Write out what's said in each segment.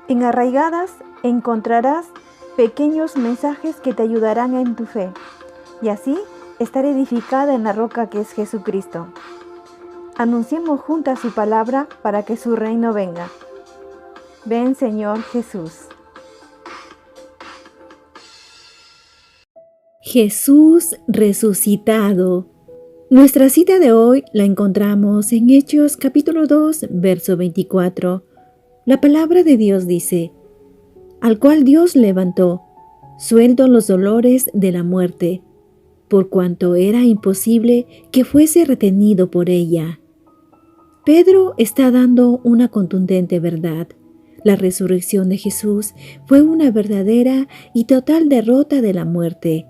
En Arraigadas encontrarás pequeños mensajes que te ayudarán en tu fe, y así estar edificada en la roca que es Jesucristo. Anunciemos juntas su palabra para que su reino venga. Ven, Señor Jesús. Jesús resucitado. Nuestra cita de hoy la encontramos en Hechos capítulo 2, verso 24. La palabra de Dios dice: al cual Dios levantó, suelto los dolores de la muerte, por cuanto era imposible que fuese retenido por ella. Pedro está dando una contundente verdad. La resurrección de Jesús fue una verdadera y total derrota de la muerte.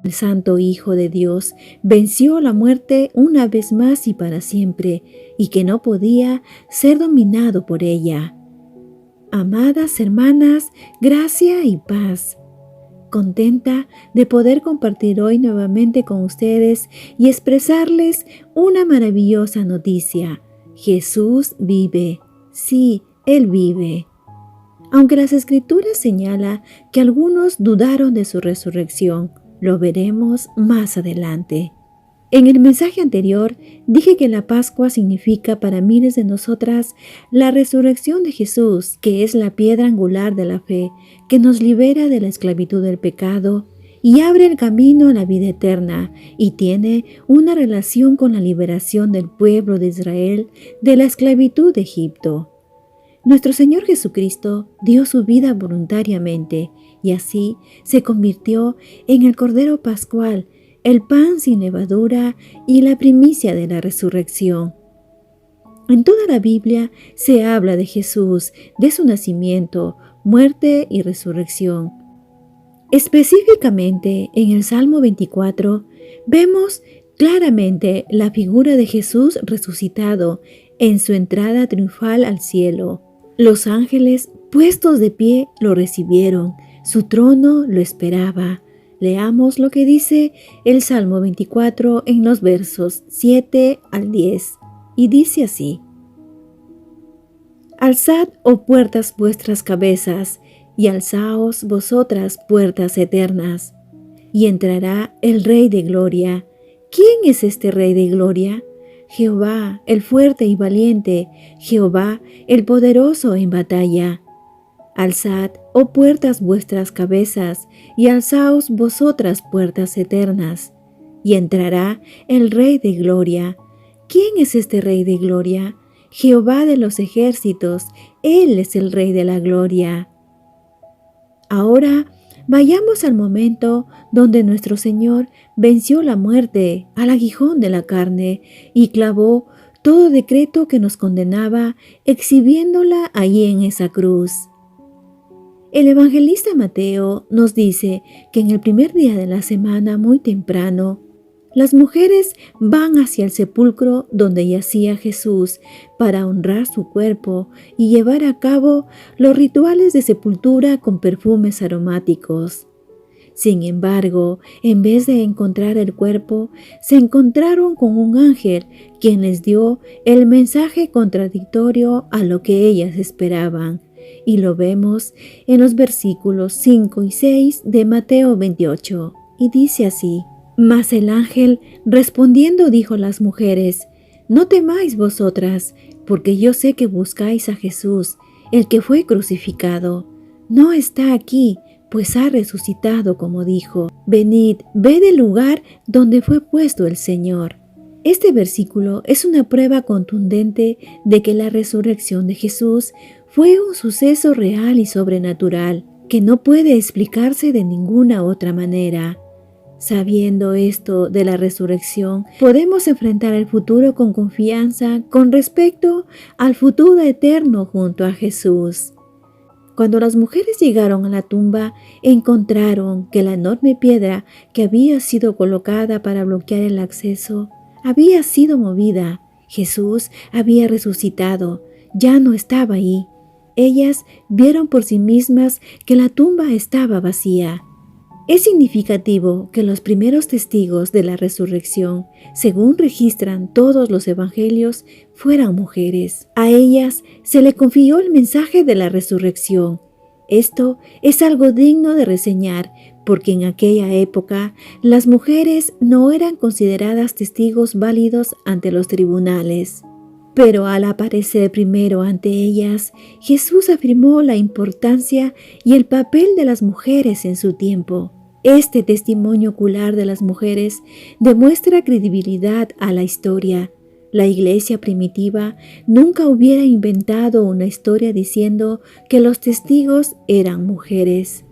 El Santo Hijo de Dios venció la muerte una vez más y para siempre, y que no podía ser dominado por ella. Amadas hermanas, gracia y paz. Contenta de poder compartir hoy nuevamente con ustedes y expresarles una maravillosa noticia. Jesús vive. Sí, Él vive. Aunque las Escrituras señalan que algunos dudaron de su resurrección, lo veremos más adelante. En el mensaje anterior dije que la Pascua significa para miles de nosotras la resurrección de Jesús, que es la piedra angular de la fe, que nos libera de la esclavitud del pecado y abre el camino a la vida eterna, y tiene una relación con la liberación del pueblo de Israel de la esclavitud de Egipto. Nuestro Señor Jesucristo dio su vida voluntariamente y así se convirtió en el Cordero Pascual, el pan sin levadura y la primicia de la resurrección. En toda la Biblia se habla de Jesús, de su nacimiento, muerte y resurrección. Específicamente en el Salmo 24 vemos claramente la figura de Jesús resucitado en su entrada triunfal al cielo. Los ángeles puestos de pie lo recibieron, su trono lo esperaba. Leamos lo que dice el Salmo 24 en los versos 7 al 10, y dice así: alzad, oh puertas, vuestras cabezas, y alzaos vosotras, puertas eternas, y entrará el Rey de Gloria. ¿Quién es este Rey de Gloria? Jehová, el fuerte y valiente, Jehová, el poderoso en batalla. Alzad, oh puertas, vuestras cabezas, y alzaos vosotras, puertas eternas, y entrará el Rey de Gloria. ¿Quién es este Rey de Gloria? Jehová de los ejércitos, Él es el Rey de la Gloria. Ahora vayamos al momento donde nuestro Señor venció la muerte al aguijón de la carne y clavó todo decreto que nos condenaba, exhibiéndola allí en esa cruz. El evangelista Mateo nos dice que en el primer día de la semana, muy temprano, las mujeres van hacia el sepulcro donde yacía Jesús para honrar su cuerpo y llevar a cabo los rituales de sepultura con perfumes aromáticos. Sin embargo, en vez de encontrar el cuerpo, se encontraron con un ángel quien les dio el mensaje contradictorio a lo que ellas esperaban, y lo vemos en los versículos 5 y 6 de Mateo 28, y dice así: mas el ángel respondiendo dijo a las mujeres: no temáis vosotras, porque yo sé que buscáis a Jesús, el que fue crucificado. No está aquí, pues ha resucitado como dijo. Venid, ved el lugar donde fue puesto el Señor. Este versículo es una prueba contundente de que la resurrección de Jesús fue un suceso real y sobrenatural, que no puede explicarse de ninguna otra manera. Sabiendo esto de la resurrección, podemos enfrentar el futuro con confianza con respecto al futuro eterno junto a Jesús. Cuando las mujeres llegaron a la tumba, encontraron que la enorme piedra que había sido colocada para bloquear el acceso había sido movida. Jesús había resucitado, ya no estaba ahí. Ellas vieron por sí mismas que la tumba estaba vacía. Es significativo que los primeros testigos de la resurrección, según registran todos los evangelios, fueran mujeres. A ellas se le confió el mensaje de la resurrección. Esto es algo digno de reseñar, porque en aquella época las mujeres no eran consideradas testigos válidos ante los tribunales. Pero al aparecer primero ante ellas, Jesús afirmó la importancia y el papel de las mujeres en su tiempo. Este testimonio ocular de las mujeres demuestra credibilidad a la historia. La iglesia primitiva nunca hubiera inventado una historia diciendo que los testigos eran mujeres.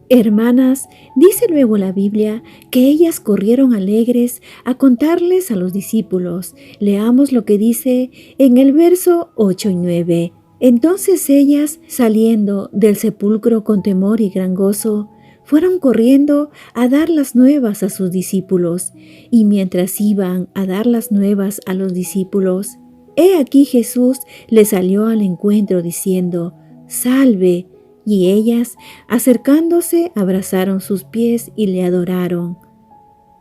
Hermanas, dice luego la Biblia que ellas corrieron alegres a contarles a los discípulos. Leamos lo que dice en el verso 8 y 9. Entonces ellas, saliendo del sepulcro con temor y gran gozo, fueron corriendo a dar las nuevas a sus discípulos. Y mientras iban a dar las nuevas a los discípulos, he aquí Jesús les salió al encuentro diciendo: «Salve». Y ellas, acercándose, abrazaron sus pies y le adoraron.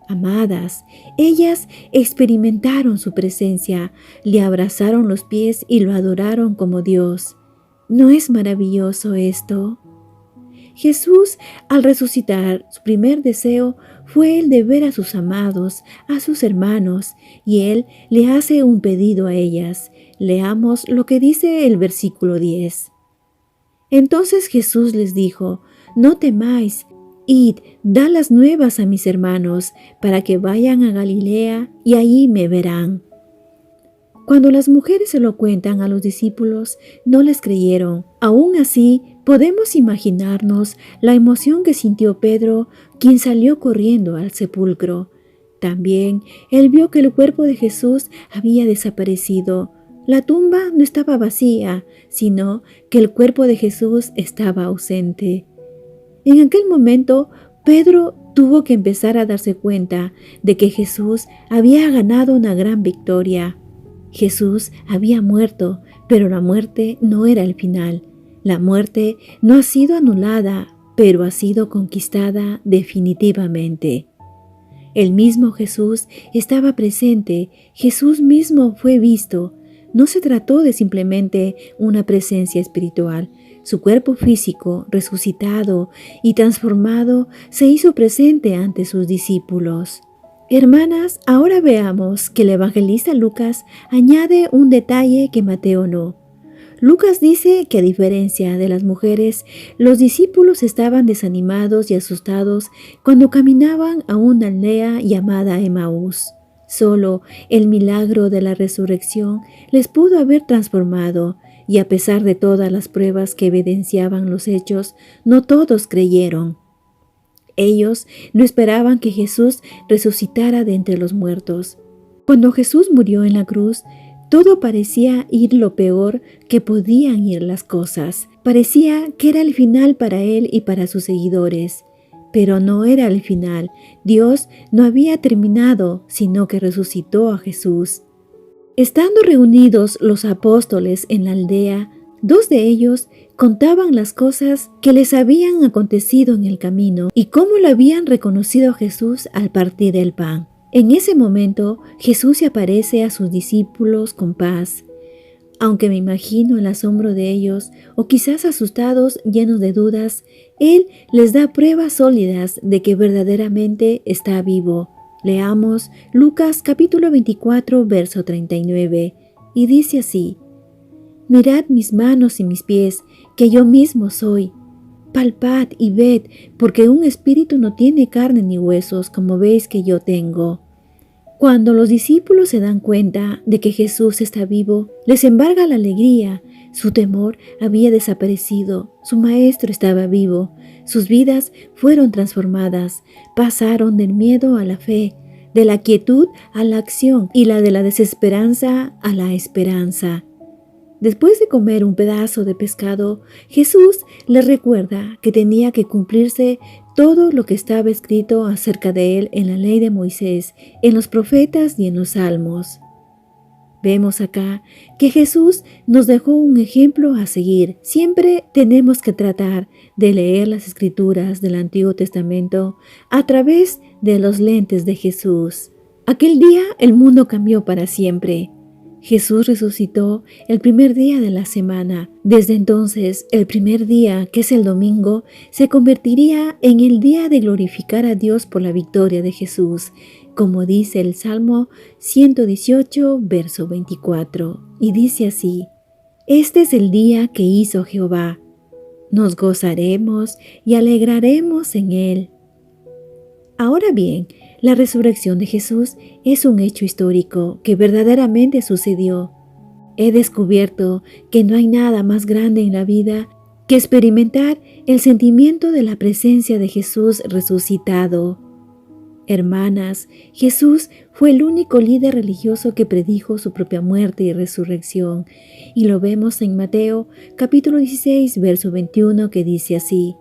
Amadas, ellas experimentaron su presencia, le abrazaron los pies y lo adoraron como Dios. ¿No es maravilloso esto? Jesús, al resucitar, su primer deseo fue el de ver a sus amados, a sus hermanos, y Él le hace un pedido a ellas. Leamos lo que dice el versículo 10. Entonces Jesús les dijo: «No temáis, id, da las nuevas a mis hermanos, para que vayan a Galilea y allí me verán». Cuando las mujeres se lo cuentan a los discípulos, no les creyeron. Aún así, podemos imaginarnos la emoción que sintió Pedro, quien salió corriendo al sepulcro. También él vio que el cuerpo de Jesús había desaparecido. La tumba no estaba vacía, sino que el cuerpo de Jesús estaba ausente. En aquel momento, Pedro tuvo que empezar a darse cuenta de que Jesús había ganado una gran victoria. Jesús había muerto, pero la muerte no era el final. La muerte no ha sido anulada, pero ha sido conquistada definitivamente. El mismo Jesús estaba presente, Jesús mismo fue visto. No se trató de simplemente una presencia espiritual. Su cuerpo físico, resucitado y transformado, se hizo presente ante sus discípulos. Hermanas, ahora veamos que el evangelista Lucas añade un detalle que Mateo no. Lucas dice que a diferencia de las mujeres, los discípulos estaban desanimados y asustados cuando caminaban a una aldea llamada Emaús. Solo el milagro de la resurrección les pudo haber transformado, y a pesar de todas las pruebas que evidenciaban los hechos, no todos creyeron. Ellos no esperaban que Jesús resucitara de entre los muertos. Cuando Jesús murió en la cruz, todo parecía ir lo peor que podían ir las cosas. Parecía que era el final para él y para sus seguidores. Pero no era el final. Dios no había terminado, sino que resucitó a Jesús. Estando reunidos los apóstoles en la aldea, 2 de ellos contaban las cosas que les habían acontecido en el camino y cómo lo habían reconocido a Jesús al partir el pan. En ese momento, Jesús se aparece a sus discípulos con paz. Aunque me imagino el asombro de ellos, o quizás asustados, llenos de dudas, Él les da pruebas sólidas de que verdaderamente está vivo. Leamos Lucas capítulo 24, verso 39, y dice así: «Mirad mis manos y mis pies, que yo mismo soy. Palpad y ved, porque un espíritu no tiene carne ni huesos, como veis que yo tengo». Cuando los discípulos se dan cuenta de que Jesús está vivo, les embarga la alegría. Su temor había desaparecido, su maestro estaba vivo, sus vidas fueron transformadas, pasaron del miedo a la fe, de la quietud a la acción y la de la desesperanza a la esperanza. Después de comer un pedazo de pescado, Jesús les recuerda que tenía que cumplirse todo lo que estaba escrito acerca de él en la ley de Moisés, en los profetas y en los salmos. Vemos acá que Jesús nos dejó un ejemplo a seguir. Siempre tenemos que tratar de leer las Escrituras del Antiguo Testamento a través de los lentes de Jesús. Aquel día el mundo cambió para siempre. Jesús resucitó el primer día de la semana. Desde entonces, el primer día, que es el domingo, se convertiría en el día de glorificar a Dios por la victoria de Jesús, como dice el Salmo 118, verso 24. Y dice así: Este es el día que hizo Jehová. Nos gozaremos y alegraremos en él. Ahora bien, la resurrección de Jesús es un hecho histórico que verdaderamente sucedió. He descubierto que no hay nada más grande en la vida que experimentar el sentimiento de la presencia de Jesús resucitado. Hermanas, Jesús fue el único líder religioso que predijo su propia muerte y resurrección, y lo vemos en Mateo capítulo 16, verso 21, que dice así: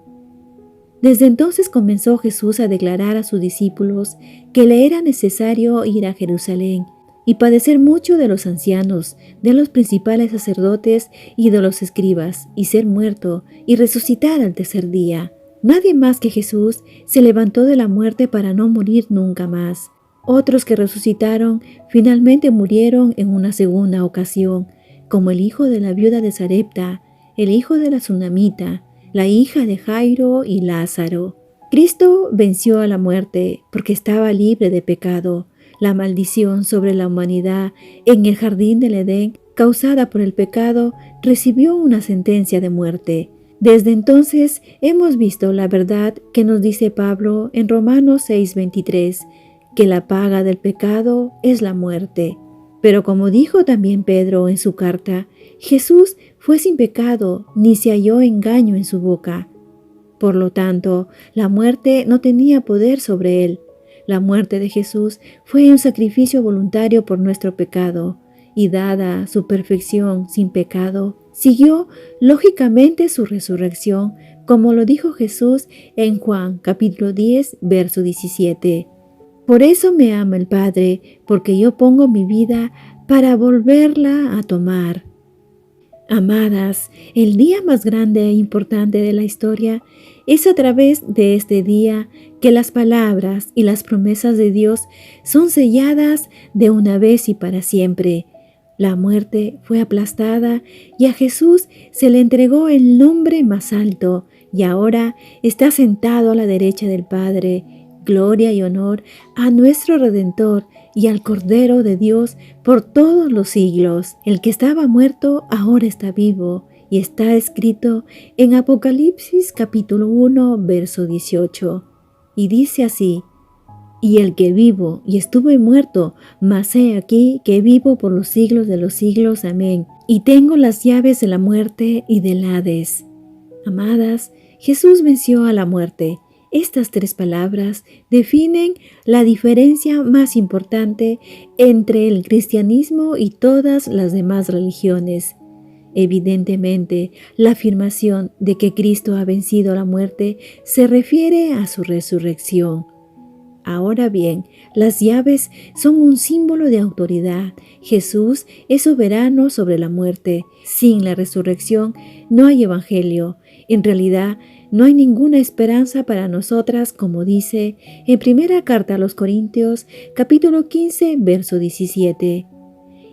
Desde entonces comenzó Jesús a declarar a sus discípulos que le era necesario ir a Jerusalén y padecer mucho de los ancianos, de los principales sacerdotes y de los escribas, y ser muerto y resucitar al tercer día. Nadie más que Jesús se levantó de la muerte para no morir nunca más. Otros que resucitaron finalmente murieron en una segunda ocasión, como el hijo de la viuda de Sarepta, el hijo de la Tsunamita, la hija de Jairo y Lázaro. Cristo venció a la muerte porque estaba libre de pecado. La maldición sobre la humanidad en el jardín del Edén, causada por el pecado, recibió una sentencia de muerte. Desde entonces hemos visto la verdad que nos dice Pablo en Romanos 6:23, que la paga del pecado es la muerte. Pero como dijo también Pedro en su carta, Jesús fue sin pecado, ni se halló engaño en su boca. Por lo tanto, la muerte no tenía poder sobre él. La muerte de Jesús fue un sacrificio voluntario por nuestro pecado, y dada su perfección sin pecado, siguió lógicamente su resurrección, como lo dijo Jesús en Juan capítulo 10, verso 17. Por eso me ama el Padre, porque yo pongo mi vida para volverla a tomar. Amadas, el día más grande e importante de la historia es a través de este día que las palabras y las promesas de Dios son selladas de una vez y para siempre. La muerte fue aplastada y a Jesús se le entregó el nombre más alto, y ahora está sentado a la derecha del Padre. Gloria y honor a nuestro Redentor y al Cordero de Dios por todos los siglos. El que estaba muerto ahora está vivo, y está escrito en Apocalipsis capítulo 1, verso 18. Y dice así: Y el que vivo y estuve muerto, mas he aquí que vivo por los siglos de los siglos. Amén. Y tengo las llaves de la muerte y del Hades. Amadas, Jesús venció a la muerte. Estas tres palabras definen la diferencia más importante entre el cristianismo y todas las demás religiones. Evidentemente, la afirmación de que Cristo ha vencido la muerte se refiere a su resurrección. Ahora bien, las llaves son un símbolo de autoridad. Jesús es soberano sobre la muerte. Sin la resurrección no hay evangelio. En realidad, no hay ninguna esperanza para nosotras, como dice en primera carta a los Corintios, capítulo 15, verso 17.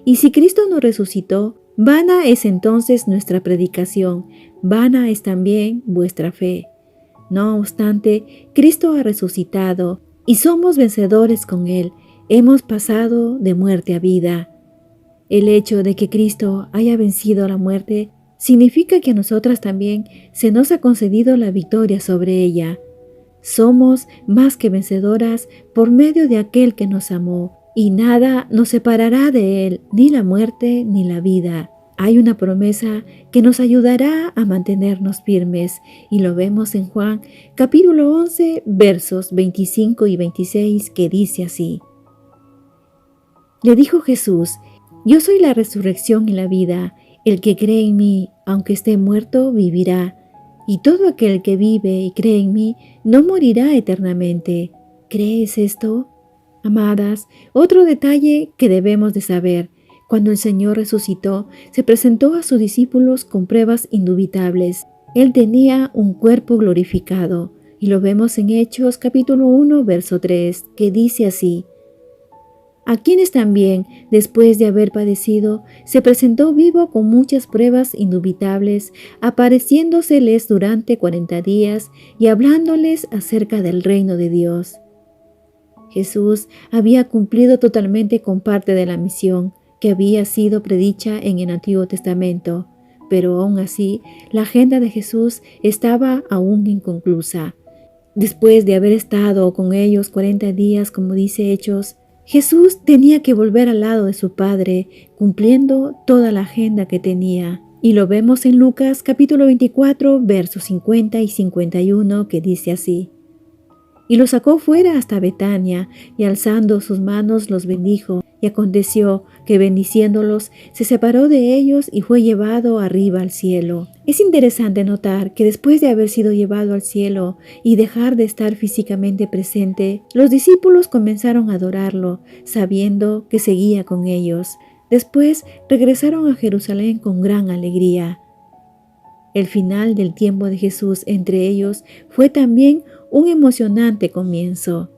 Y si Cristo no resucitó, vana es entonces nuestra predicación, vana es también vuestra fe. No obstante, Cristo ha resucitado, y somos vencedores con Él. Hemos pasado de muerte a vida. El hecho de que Cristo haya vencido la muerte significa que a nosotras también se nos ha concedido la victoria sobre ella. Somos más que vencedoras por medio de aquel que nos amó, y nada nos separará de Él, ni la muerte ni la vida. Hay una promesa que nos ayudará a mantenernos firmes, y lo vemos en Juan capítulo 11, versos 25 y 26, que dice así: Le dijo Jesús: Yo soy la resurrección y la vida. El que cree en mí, aunque esté muerto, vivirá. Y todo aquel que vive y cree en mí, no morirá eternamente. ¿Crees esto? Amadas, otro detalle que debemos de saber: Cuando el Señor resucitó, se presentó a sus discípulos con pruebas indubitables. Él tenía un cuerpo glorificado, y lo vemos en Hechos capítulo 1, verso 3, que dice así: a quienes también, después de haber padecido, se presentó vivo con muchas pruebas indubitables, apareciéndoseles durante 40 días y hablándoles acerca del reino de Dios. Jesús había cumplido totalmente con parte de la misión que había sido predicha en el Antiguo Testamento, pero aún así la agenda de Jesús estaba aún inconclusa. Después de haber estado con ellos 40 días, como dice Hechos, Jesús tenía que volver al lado de su Padre, cumpliendo toda la agenda que tenía. Y lo vemos en Lucas capítulo 24, versos 50 y 51, que dice así: y los sacó fuera hasta Betania, y alzando sus manos los bendijo. Y aconteció que bendiciéndolos, se separó de ellos y fue llevado arriba al cielo. Es interesante notar que después de haber sido llevado al cielo y dejar de estar físicamente presente, los discípulos comenzaron a adorarlo, sabiendo que seguía con ellos. Después regresaron a Jerusalén con gran alegría. El final del tiempo de Jesús entre ellos fue también un emocionante comienzo.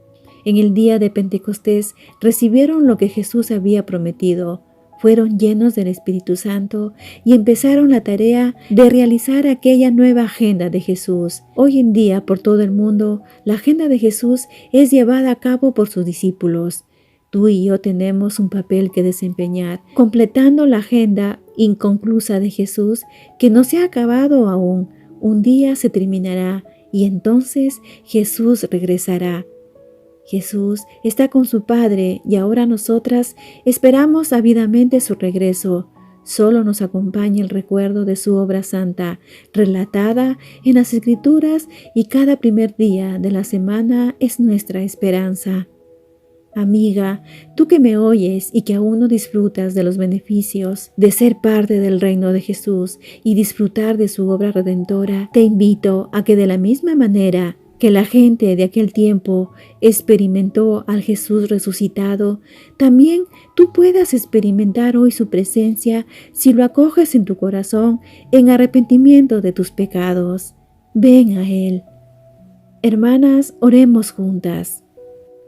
En el día de Pentecostés recibieron lo que Jesús había prometido, fueron llenos del Espíritu Santo y empezaron la tarea de realizar aquella nueva agenda de Jesús. Hoy en día, por todo el mundo, la agenda de Jesús es llevada a cabo por sus discípulos. Tú y yo tenemos un papel que desempeñar, completando la agenda inconclusa de Jesús que no se ha acabado aún. Un día se terminará y entonces Jesús regresará. Jesús está con su Padre y ahora nosotras esperamos ávidamente su regreso. Solo nos acompaña el recuerdo de su obra santa, relatada en las Escrituras, y cada primer día de la semana es nuestra esperanza. Amiga, tú que me oyes y que aún no disfrutas de los beneficios de ser parte del reino de Jesús y disfrutar de su obra redentora, te invito a que de la misma manera que la gente de aquel tiempo experimentó al Jesús resucitado, también tú puedas experimentar hoy su presencia si lo acoges en tu corazón en arrepentimiento de tus pecados. Ven a Él. Hermanas, oremos juntas.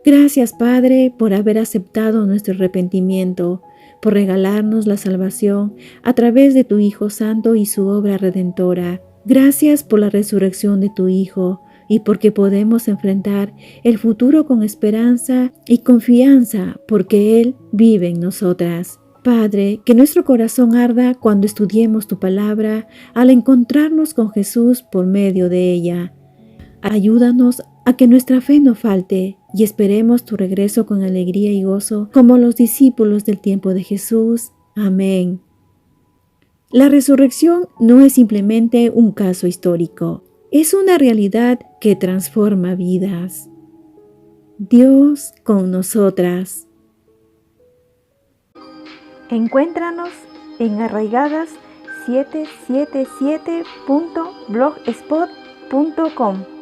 Gracias, Padre, por haber aceptado nuestro arrepentimiento, por regalarnos la salvación a través de tu Hijo Santo y su obra redentora. Gracias por la resurrección de tu Hijo y porque podemos enfrentar el futuro con esperanza y confianza, porque Él vive en nosotras. Padre, que nuestro corazón arda cuando estudiemos tu palabra al encontrarnos con Jesús por medio de ella. Ayúdanos a que nuestra fe no falte y esperemos tu regreso con alegría y gozo como los discípulos del tiempo de Jesús. Amén. La resurrección no es simplemente un caso histórico, es una realidad que transforma vidas. Dios con nosotras. Encuéntranos en arraigadas777.blogspot.com.